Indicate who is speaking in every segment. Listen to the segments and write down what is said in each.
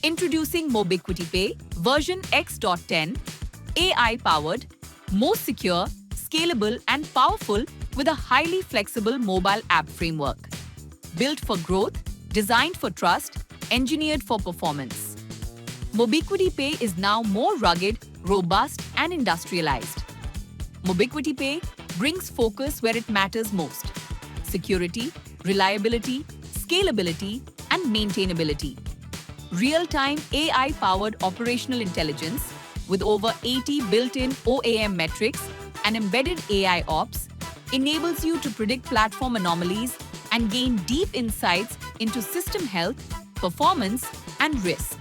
Speaker 1: Introducing Mobiquity Pay version X.10, AI-powered, most secure, scalable and powerful with a highly flexible mobile app framework. Built for growth, designed for trust, engineered for performance. Mobiquity Pay is now more rugged, robust and industrialized. Mobiquity Pay brings focus where it matters most: security, reliability, scalability and maintainability. Real-time AI-powered operational intelligence with over 80 built-in OAM metrics and embedded AI ops enables you to predict platform anomalies and gain deep insights into system health, performance and risk.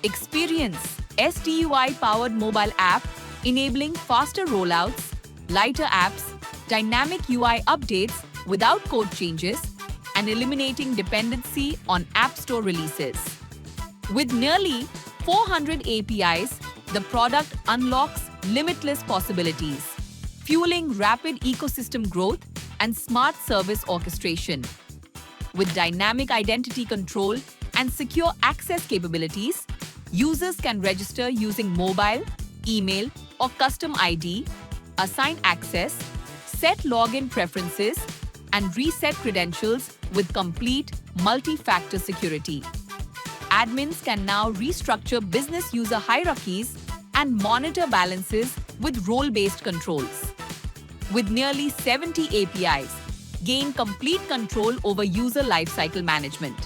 Speaker 1: Experience SDUI-powered mobile app enabling faster rollouts, lighter apps, dynamic UI updates without code changes, and eliminating dependency on App Store releases. With nearly 400 APIs, the product unlocks limitless possibilities, fueling rapid ecosystem growth and smart service orchestration. With dynamic identity control and secure access capabilities, users can register using mobile, email, or custom ID, assign access, set login preferences, and reset credentials with complete multi-factor security. Admins can now restructure business user hierarchies and monitor balances with role-based controls. With nearly 70 APIs, gain complete control over user lifecycle management.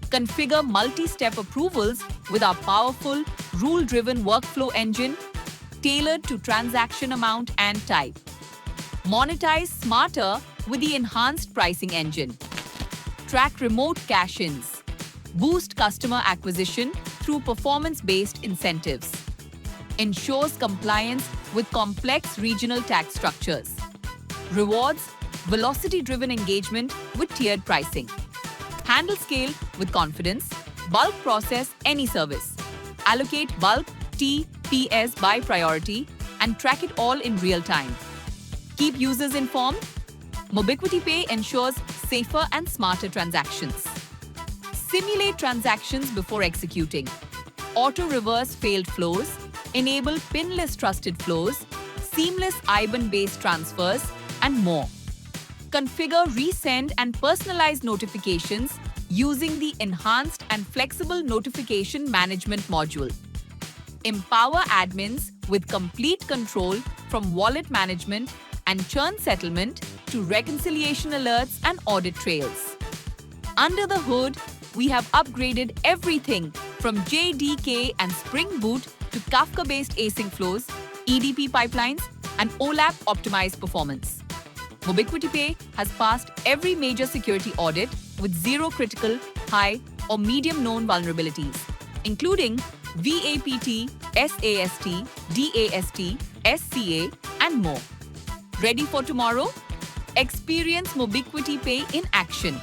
Speaker 1: Configure multi-step approvals with our powerful, rule-driven workflow engine tailored to transaction amount and type. Monetize smarter with the enhanced pricing engine. Track remote cash-ins. Boost customer acquisition through performance-based incentives. Ensures compliance with complex regional tax structures. Rewards velocity-driven engagement with tiered pricing. Handle scale with confidence. Bulk process any service. Allocate bulk TPS by priority and track it all in real time. Keep users informed. Mobiquity Pay ensures safer and smarter transactions. Simulate transactions before executing. Auto-reverse failed flows. Enable pinless trusted flows. Seamless IBAN-based transfers and more. Configure resend and personalized notifications using the enhanced and flexible notification management module. Empower admins with complete control from wallet management and churn settlement to reconciliation alerts and audit trails. Under the hood, we have upgraded everything from JDK and Spring Boot to Kafka-based async flows, EDP pipelines, and OLAP optimized performance. Mobiquity Pay has passed every major security audit with zero critical, high, or medium known vulnerabilities, including VAPT, SAST, DAST, SCA, and more. Ready for tomorrow? Experience Mobiquity Pay in action.